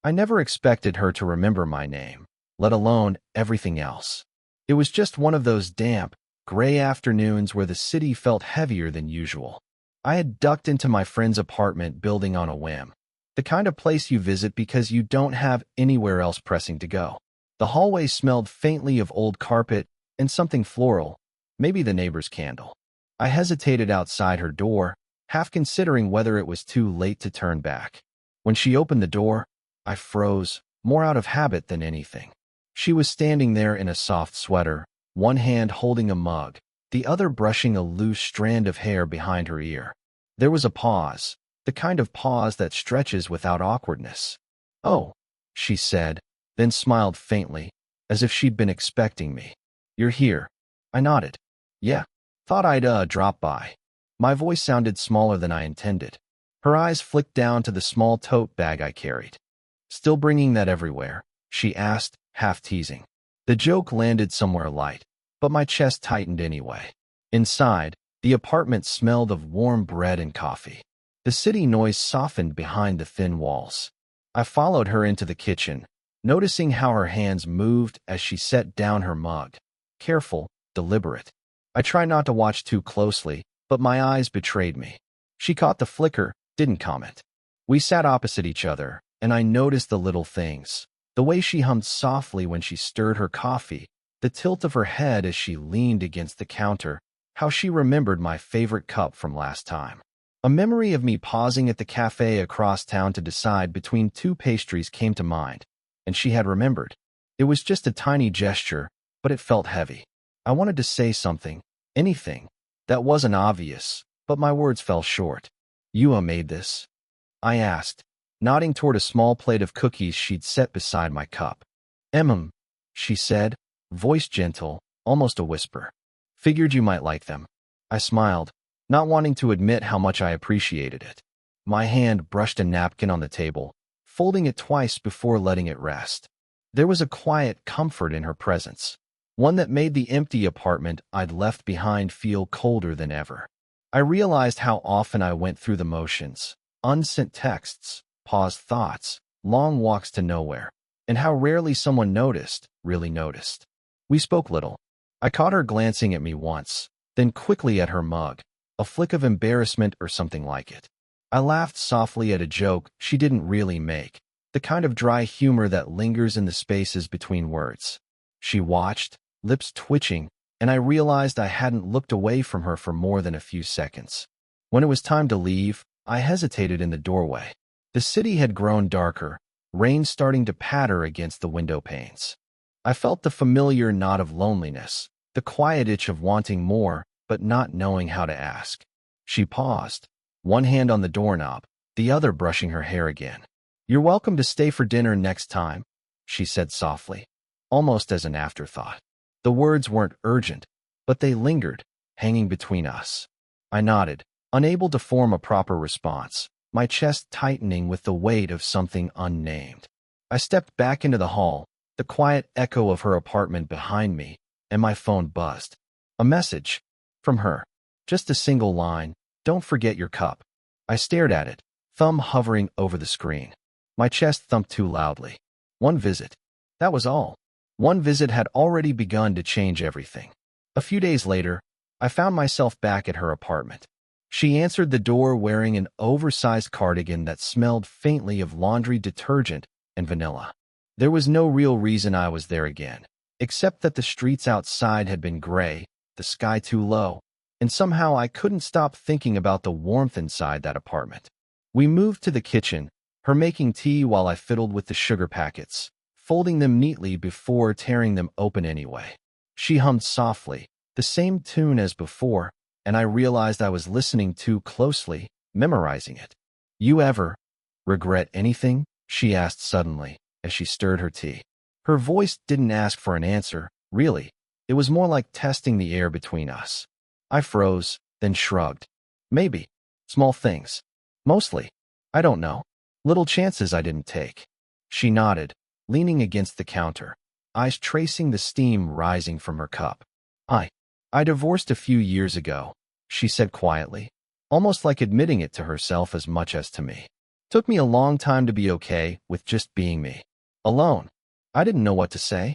I never expected her to remember my name, let alone everything else. It was just one of those damp, gray afternoons where the city felt heavier than usual. I had ducked into my friend's apartment building on a whim. The kind of place you visit because you don't have anywhere else pressing to go. The hallway smelled faintly of old carpet and something floral, maybe the neighbor's candle. I hesitated outside her door, half considering whether it was too late to turn back. When she opened the door, I froze, more out of habit than anything. She was standing there in a soft sweater, one hand holding a mug, the other brushing a loose strand of hair behind her ear. There was a pause, the kind of pause that stretches without awkwardness. "Oh," she said, then smiled faintly, as if she'd been expecting me. "You're here." I nodded. "Yeah, thought I'd drop by." My voice sounded smaller than I intended. Her eyes flicked down to the small tote bag I carried. "Still bringing that everywhere?" she asked, half teasing. The joke landed somewhere light, but my chest tightened anyway. Inside, the apartment smelled of warm bread and coffee. The city noise softened behind the thin walls. I followed her into the kitchen, noticing how her hands moved as she set down her mug. Careful, deliberate. I tried not to watch too closely, but my eyes betrayed me. She caught the flicker, didn't comment. We sat opposite each other, and I noticed the little things. The way she hummed softly when she stirred her coffee, the tilt of her head as she leaned against the counter, how she remembered my favorite cup from last time. A memory of me pausing at the cafe across town to decide between two pastries came to mind, and she had remembered. It was just a tiny gesture, but it felt heavy. I wanted to say something, anything, that wasn't obvious, but my words fell short. "You made this?" I asked, nodding toward a small plate of cookies she'd set beside my cup. She said, voice gentle, almost a whisper. "Figured you might like them." I smiled, not wanting to admit how much I appreciated it. My hand brushed a napkin on the table, folding it twice before letting it rest. There was a quiet comfort in her presence, one that made the empty apartment I'd left behind feel colder than ever. I realized how often I went through the motions, unsent texts, paused thoughts, long walks to nowhere, and how rarely someone really noticed. We spoke little. I caught her glancing at me once, then quickly at her mug, a flick of embarrassment or something like it. I laughed softly at a joke she didn't really make, the kind of dry humor that lingers in the spaces between words. She watched, lips twitching, and I realized I hadn't looked away from her for more than a few seconds. When it was time to leave, I hesitated in the doorway. The city had grown darker, rain starting to patter against the window panes. I felt the familiar knot of loneliness, the quiet itch of wanting more, but not knowing how to ask. She paused, one hand on the doorknob, the other brushing her hair again. "You're welcome to stay for dinner next time," she said softly, almost as an afterthought. The words weren't urgent, but they lingered, hanging between us. I nodded, unable to form a proper response, my chest tightening with the weight of something unnamed. I stepped back into the hall, the quiet echo of her apartment behind me, and my phone buzzed. A message. From her. Just a single line, "Don't forget your cup." I stared at it, thumb hovering over the screen. My chest thumped too loudly. One visit. That was all. One visit had already begun to change everything. A few days later, I found myself back at her apartment. She answered the door wearing an oversized cardigan that smelled faintly of laundry detergent and vanilla. There was no real reason I was there again, except that the streets outside had been gray, the sky too low, and somehow I couldn't stop thinking about the warmth inside that apartment. We moved to the kitchen, her making tea while I fiddled with the sugar packets, folding them neatly before tearing them open anyway. She hummed softly, the same tune as before, and I realized I was listening too closely, memorizing it. "You ever regret anything?" she asked suddenly, as she stirred her tea. Her voice didn't ask for an answer, really. It was more like testing the air between us. I froze, then shrugged. "Maybe. Small things. Mostly. I don't know. Little chances I didn't take." She nodded, leaning against the counter, eyes tracing the steam rising from her cup. I divorced a few years ago," she said quietly, almost like admitting it to herself as much as to me. Took me a long time to be okay with just being me. Alone. I didn't know what to say.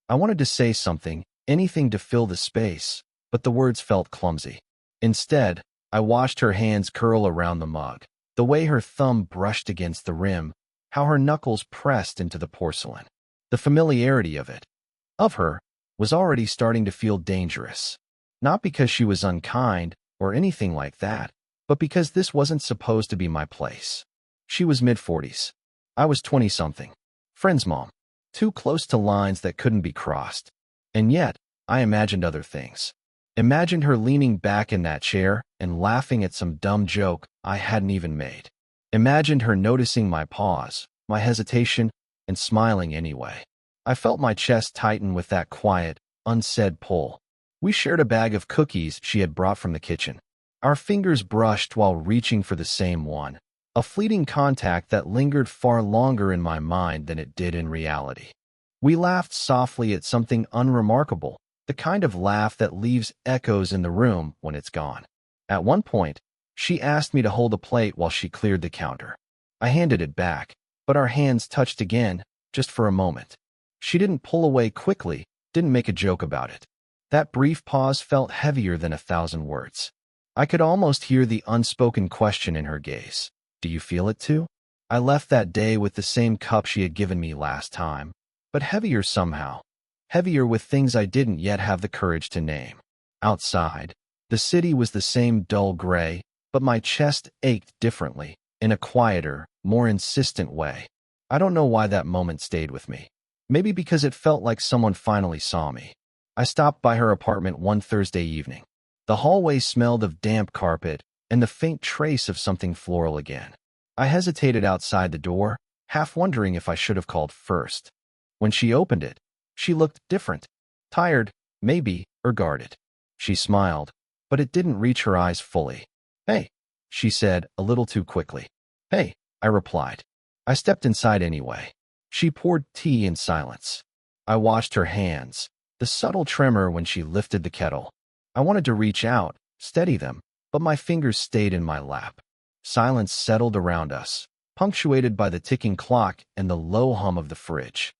I wanted to say something, anything to fill the space, but the words felt clumsy. Instead, I watched her hands curl around the mug, the way her thumb brushed against the rim, how her knuckles pressed into the porcelain. The familiarity of her, was already starting to feel dangerous. Not because she was unkind or anything like that, but because this wasn't supposed to be my place. She was mid-40s. I was 20-something. Friend's mom. Too close to lines that couldn't be crossed. And yet, I imagined other things. Imagined her leaning back in that chair and laughing at some dumb joke I hadn't even made. Imagined her noticing my pause, my hesitation, and smiling anyway. I felt my chest tighten with that quiet, unsaid pull. We shared a bag of cookies she had brought from the kitchen. Our fingers brushed while reaching for the same one. A fleeting contact that lingered far longer in my mind than it did in reality. We laughed softly at something unremarkable, the kind of laugh that leaves echoes in the room when it's gone. At one point, she asked me to hold a plate while she cleared the counter. I handed it back, but our hands touched again, just for a moment. She didn't pull away quickly, didn't make a joke about it. That brief pause felt heavier than 1,000 words. I could almost hear the unspoken question in her gaze. Do you feel it too? I left that day with the same cup she had given me last time, but heavier somehow. Heavier with things I didn't yet have the courage to name. Outside, the city was the same dull gray, but my chest ached differently, in a quieter, more insistent way. I don't know why that moment stayed with me. Maybe because it felt like someone finally saw me. I stopped by her apartment one Thursday evening. The hallway smelled of damp carpet and the faint trace of something floral again. I hesitated outside the door, half wondering if I should have called first. When she opened it, she looked different. Tired, maybe, or guarded. She smiled, but it didn't reach her eyes fully. Hey, she said, a little too quickly. Hey, I replied. I stepped inside anyway. She poured tea in silence. I watched her hands, the subtle tremor when she lifted the kettle. I wanted to reach out, steady them, but my fingers stayed in my lap. Silence settled around us, punctuated by the ticking clock and the low hum of the fridge.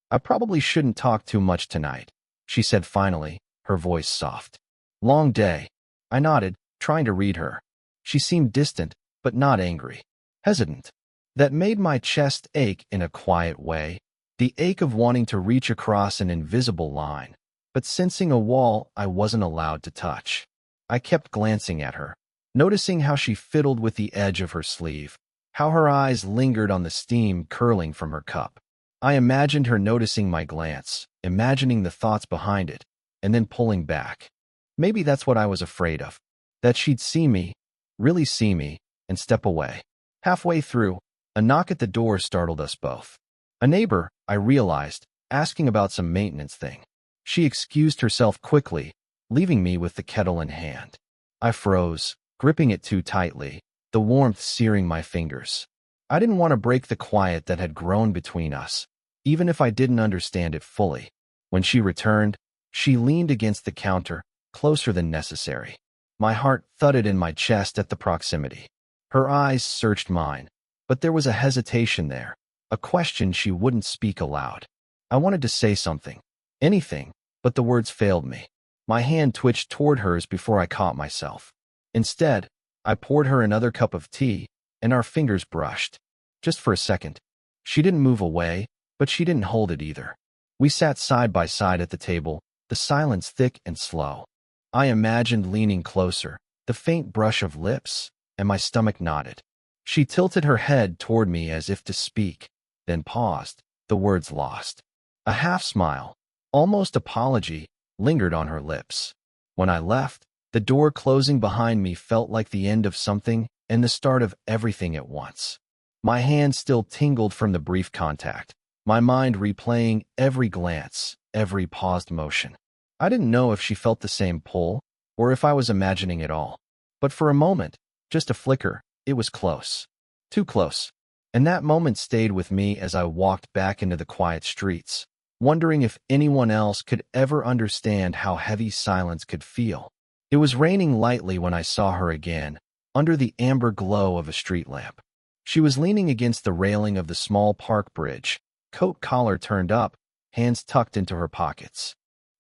I probably shouldn't talk too much tonight, she said finally, her voice soft. Long day. I nodded, trying to read her. She seemed distant, but not angry. Hesitant. That made my chest ache in a quiet way, the ache of wanting to reach across an invisible line, but sensing a wall I wasn't allowed to touch. I kept glancing at her, noticing how she fiddled with the edge of her sleeve, how her eyes lingered on the steam curling from her cup. I imagined her noticing my glance, imagining the thoughts behind it, and then pulling back. Maybe that's what I was afraid of, that she'd see me, really see me, and step away. Halfway through, a knock at the door startled us both. A neighbor, I realized, asking about some maintenance thing. She excused herself quickly, leaving me with the kettle in hand. I froze, gripping it too tightly, the warmth searing my fingers. I didn't want to break the quiet that had grown between us, even if I didn't understand it fully. When she returned, she leaned against the counter, closer than necessary. My heart thudded in my chest at the proximity. Her eyes searched mine, but there was a hesitation there, a question she wouldn't speak aloud. I wanted to say something, anything, but the words failed me. My hand twitched toward hers before I caught myself. Instead, I poured her another cup of tea, and our fingers brushed. Just for a second. She didn't move away, but she didn't hold it either. We sat side by side at the table, the silence thick and slow. I imagined leaning closer, the faint brush of lips, and my stomach knotted. She tilted her head toward me as if to speak, then paused, the words lost. A half smile, almost apology, lingered on her lips. When I left, the door closing behind me felt like the end of something and the start of everything at once. My hand still tingled from the brief contact, my mind replaying every glance, every paused motion. I didn't know if she felt the same pull, or if I was imagining it all. But for a moment, just a flicker, it was close. Too close. And that moment stayed with me as I walked back into the quiet streets, wondering if anyone else could ever understand how heavy silence could feel. It was raining lightly when I saw her again, under the amber glow of a street lamp. She was leaning against the railing of the small park bridge, coat collar turned up, hands tucked into her pockets.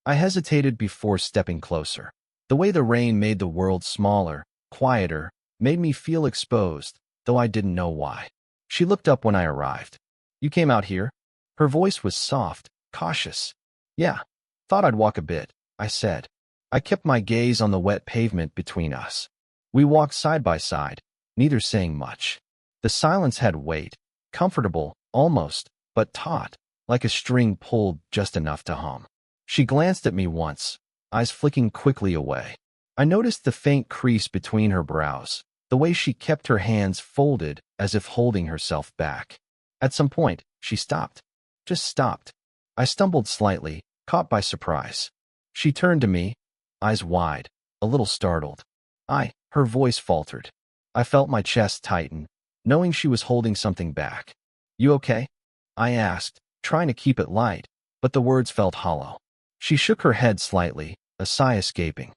I hesitated before stepping closer. The way the rain made the world smaller, quieter, made me feel exposed, though I didn't know why. She looked up when I arrived. "You came out here?" Her voice was soft, cautious. "Yeah, thought I'd walk a bit," I said. I kept my gaze on the wet pavement between us. We walked side by side, neither saying much. The silence had weight, comfortable, almost, but taut, like a string pulled just enough to hum. She glanced at me once, eyes flicking quickly away. I noticed the faint crease between her brows, the way she kept her hands folded as if holding herself back. At some point, she stopped. Just stopped. I stumbled slightly, caught by surprise. She turned to me, eyes wide, a little startled. Her voice faltered. I felt my chest tighten, knowing she was holding something back. "You okay?" I asked, trying to keep it light, but the words felt hollow. She shook her head slightly, a sigh escaping.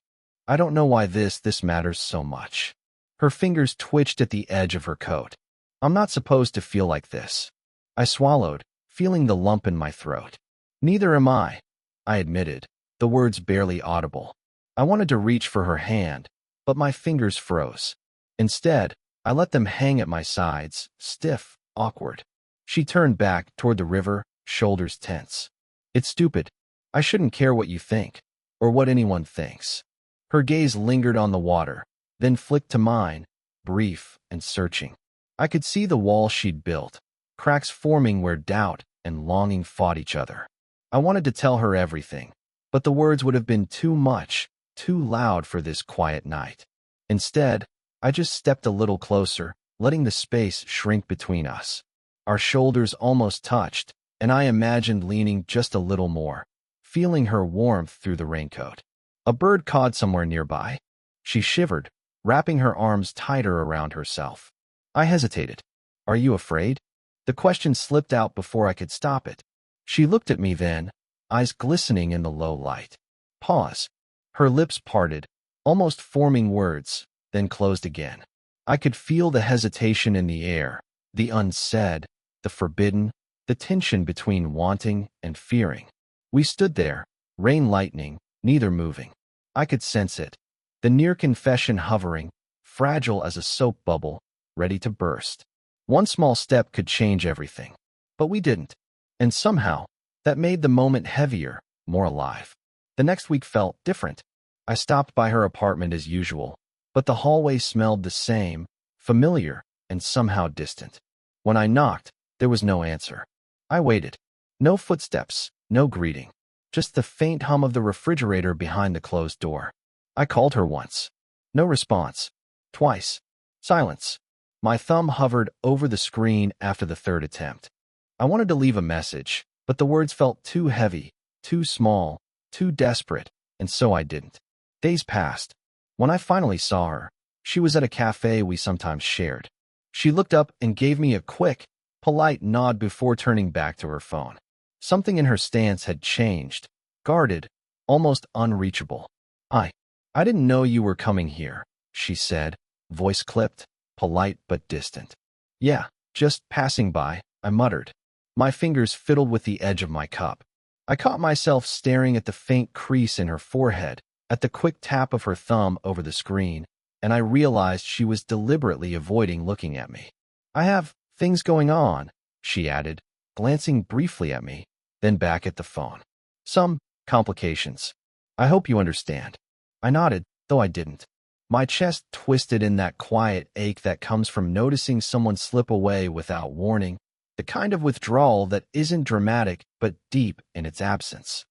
"I don't know why this matters so much." Her fingers twitched at the edge of her coat. "I'm not supposed to feel like this." I swallowed, feeling the lump in my throat. "Neither am I," I admitted, the words barely audible. I wanted to reach for her hand, but my fingers froze. Instead, I let them hang at my sides, stiff, awkward. She turned back toward the river, shoulders tense. "It's stupid. I shouldn't care what you think, or what anyone thinks." Her gaze lingered on the water, then flicked to mine, brief and searching. I could see the wall she'd built, cracks forming where doubt and longing fought each other. I wanted to tell her everything, but the words would have been too much, too loud for this quiet night. Instead, I just stepped a little closer, letting the space shrink between us. Our shoulders almost touched, and I imagined leaning just a little more, feeling her warmth through the raincoat. A bird cawed somewhere nearby. She shivered, wrapping her arms tighter around herself. I hesitated. "Are you afraid?" The question slipped out before I could stop it. She looked at me then, eyes glistening in the low light. Pause. Her lips parted, almost forming words, then closed again. I could feel the hesitation in the air, the unsaid, the forbidden, the tension between wanting and fearing. We stood there, rain lightning, neither moving. I could sense it, the near confession hovering, fragile as a soap bubble, ready to burst. One small step could change everything. But we didn't. And somehow, that made the moment heavier, more alive. The next week felt different. I stopped by her apartment as usual, but the hallway smelled the same, familiar, and somehow distant. When I knocked, there was no answer. I waited. No footsteps, no greeting. Just the faint hum of the refrigerator behind the closed door. I called her once. No response. Twice. Silence. My thumb hovered over the screen after the third attempt. I wanted to leave a message, but the words felt too heavy, too small, too desperate, and so I didn't. Days passed. When I finally saw her, she was at a cafe we sometimes shared. She looked up and gave me a quick, polite nod before turning back to her phone. Something in her stance had changed, guarded, almost unreachable. I didn't know you were coming here," she said, voice clipped, polite but distant. "Yeah, just passing by," I muttered. My fingers fiddled with the edge of my cup. I caught myself staring at the faint crease in her forehead, at the quick tap of her thumb over the screen, and I realized she was deliberately avoiding looking at me. "I have things going on," she added, glancing briefly at me, then back at the phone. "Some complications. I hope you understand." I nodded, though I didn't. My chest twisted in that quiet ache that comes from noticing someone slip away without warning, the kind of withdrawal that isn't dramatic but deep in its absence.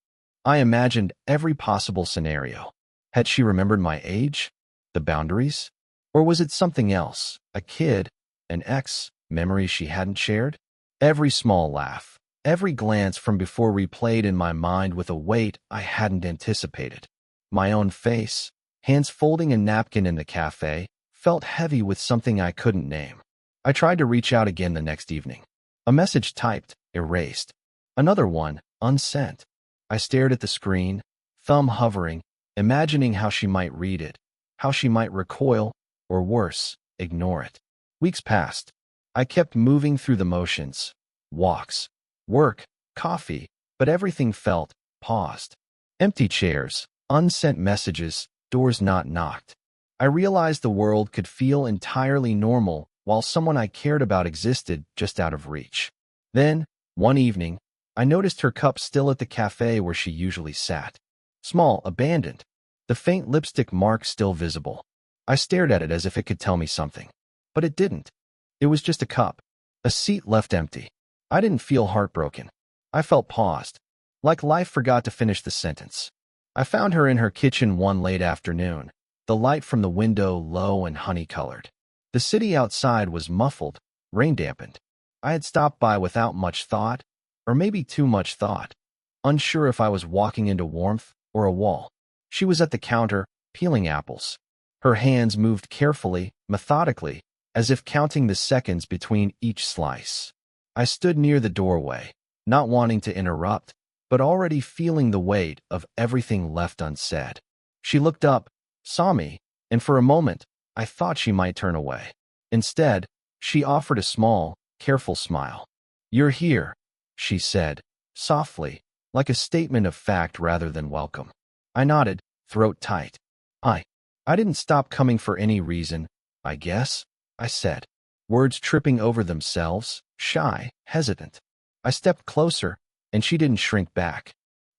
I imagined every possible scenario. Had she remembered my age? The boundaries? Or was it something else? A kid? An ex? Memories she hadn't shared? Every small laugh, every glance from before replayed in my mind with a weight I hadn't anticipated. My own face, hands folding a napkin in the cafe, felt heavy with something I couldn't name. I tried to reach out again the next evening. A message typed, erased. Another one, unsent. I stared at the screen, thumb hovering, imagining how she might read it, how she might recoil, or worse, ignore it. Weeks passed. I kept moving through the motions. Walks, work, coffee, but everything felt paused. Empty chairs, unsent messages, doors not knocked. I realized the world could feel entirely normal while someone I cared about existed just out of reach. Then, one evening, I noticed her cup still at the cafe where she usually sat. Small, abandoned. The faint lipstick mark still visible. I stared at it as if it could tell me something. But it didn't. It was just a cup. A seat left empty. I didn't feel heartbroken. I felt paused. Like life forgot to finish the sentence. I found her in her kitchen one late afternoon, the light from the window low and honey-colored. The city outside was muffled, rain-dampened. I had stopped by without much thought, or maybe too much thought, unsure if I was walking into warmth or a wall. She was at the counter, peeling apples. Her hands moved carefully, methodically, as if counting the seconds between each slice. I stood near the doorway, not wanting to interrupt, but already feeling the weight of everything left unsaid. She looked up, saw me, and for a moment, I thought she might turn away. Instead, she offered a small, careful smile. "You're here," she said, softly, like a statement of fact rather than welcome. I nodded, throat tight. I didn't stop coming for any reason, I guess, I said, words tripping over themselves, shy, hesitant. I stepped closer, and she didn't shrink back.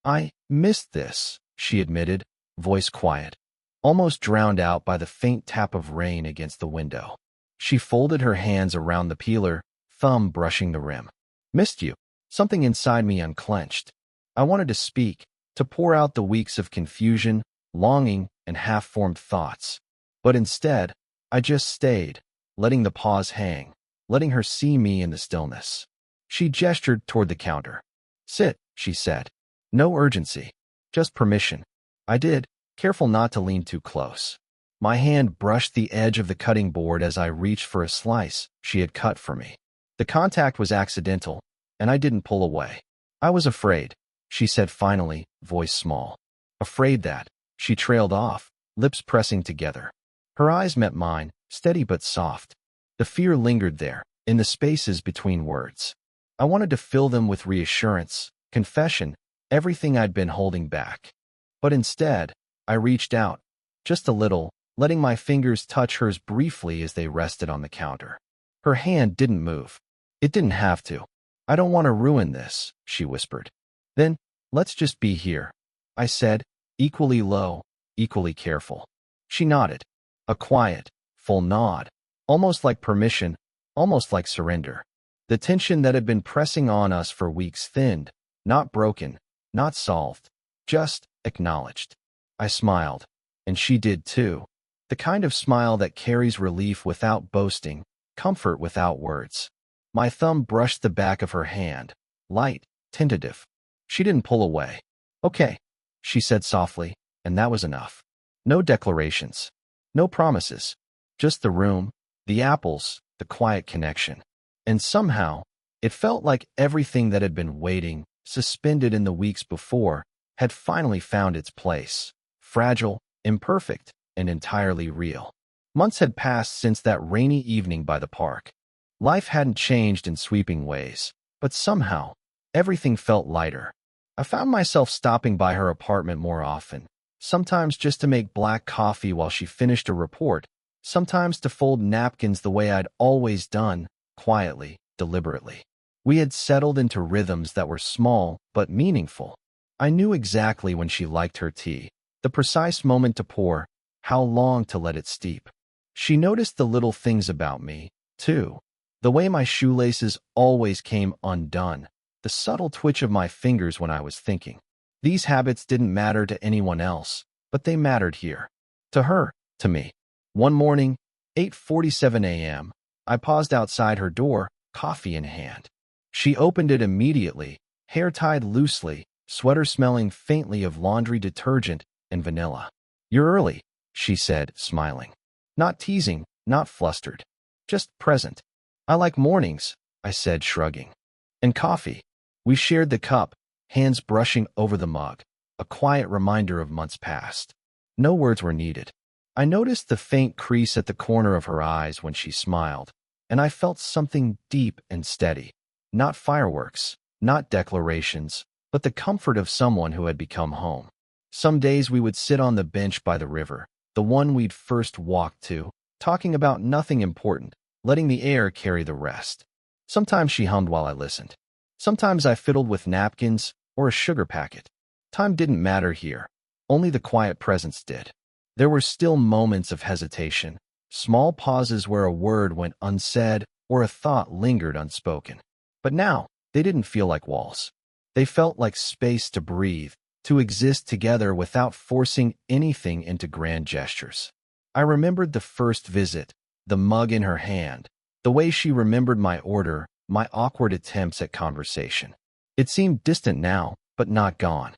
"I missed this," she admitted, voice quiet, almost drowned out by the faint tap of rain against the window. She folded her hands around the peeler, thumb brushing the rim. "Missed you." Something inside me unclenched. I wanted to speak, to pour out the weeks of confusion, longing, and half-formed thoughts. But instead, I just stayed, letting the pause hang, letting her see me in the stillness. She gestured toward the counter. "Sit," she said. No urgency, just permission. I did, careful not to lean too close. My hand brushed the edge of the cutting board as I reached for a slice she had cut for me. The contact was accidental, and I didn't pull away. "I was afraid," she said finally, voice small. "Afraid that." She trailed off, lips pressing together. Her eyes met mine, steady but soft. The fear lingered there, in the spaces between words. I wanted to fill them with reassurance, confession, everything I'd been holding back. But instead, I reached out, just a little, letting my fingers touch hers briefly as they rested on the counter. Her hand didn't move. It didn't have to. "I don't want to ruin this," she whispered. "Then, let's just be here," I said, equally low, equally careful. She nodded. A quiet, full nod, almost like permission, almost like surrender. The tension that had been pressing on us for weeks thinned, not broken, not solved, just acknowledged. I smiled, and she did too. The kind of smile that carries relief without boasting, comfort without words. My thumb brushed the back of her hand, light, tentative. She didn't pull away. "Okay," she said softly, and that was enough. No declarations, no promises, just the room, the apples, the quiet connection. And somehow, it felt like everything that had been waiting, suspended in the weeks before, had finally found its place. Fragile, imperfect, and entirely real. Months had passed since that rainy evening by the park. Life hadn't changed in sweeping ways, but somehow, everything felt lighter. I found myself stopping by her apartment more often, sometimes just to make black coffee while she finished a report, sometimes to fold napkins the way I'd always done, quietly, deliberately. We had settled into rhythms that were small but meaningful. I knew exactly when she liked her tea, the precise moment to pour, how long to let it steep. She noticed the little things about me, too. The way my shoelaces always came undone, the subtle twitch of my fingers when I was thinking. These habits didn't matter to anyone else, but they mattered here. To her, to me. One morning, 8:47 a.m., I paused outside her door, coffee in hand. She opened it immediately, hair tied loosely, sweater smelling faintly of laundry detergent and vanilla. "You're early," she said, smiling. Not teasing, not flustered. Just present. "I like mornings," I said, shrugging. "And coffee." We shared the cup, hands brushing over the mug, a quiet reminder of months past. No words were needed. I noticed the faint crease at the corner of her eyes when she smiled, and I felt something deep and steady. Not fireworks, not declarations, but the comfort of someone who had become home. Some days we would sit on the bench by the river, the one we'd first walked to, talking about nothing important, letting the air carry the rest. Sometimes she hummed while I listened. Sometimes I fiddled with napkins or a sugar packet. Time didn't matter here. Only the quiet presence did. There were still moments of hesitation, small pauses where a word went unsaid or a thought lingered unspoken. But now, they didn't feel like walls. They felt like space to breathe, to exist together without forcing anything into grand gestures. I remembered the first visit, the mug in her hand, the way she remembered my order, my awkward attempts at conversation. It seemed distant now, but not gone.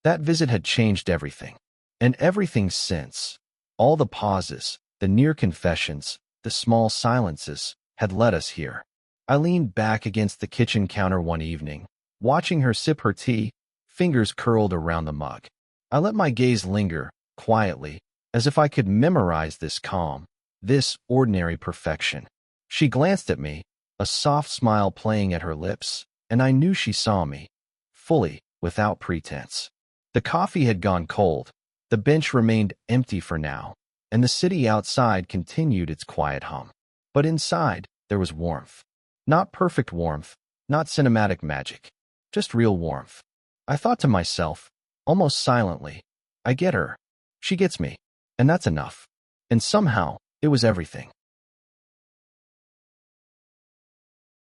That visit had changed everything. And everything since. All the pauses, the near confessions, the small silences, had led us here. I leaned back against the kitchen counter one evening, watching her sip her tea, fingers curled around the mug. I let my gaze linger, quietly, as if I could memorize this calm, this ordinary perfection. She glanced at me, a soft smile playing at her lips, and I knew she saw me, fully, without pretense. The coffee had gone cold, the bench remained empty for now, and the city outside continued its quiet hum. But inside, there was warmth. Not perfect warmth, not cinematic magic, just real warmth. I thought to myself, almost silently, I get her. She gets me. And that's enough. And somehow, it was everything.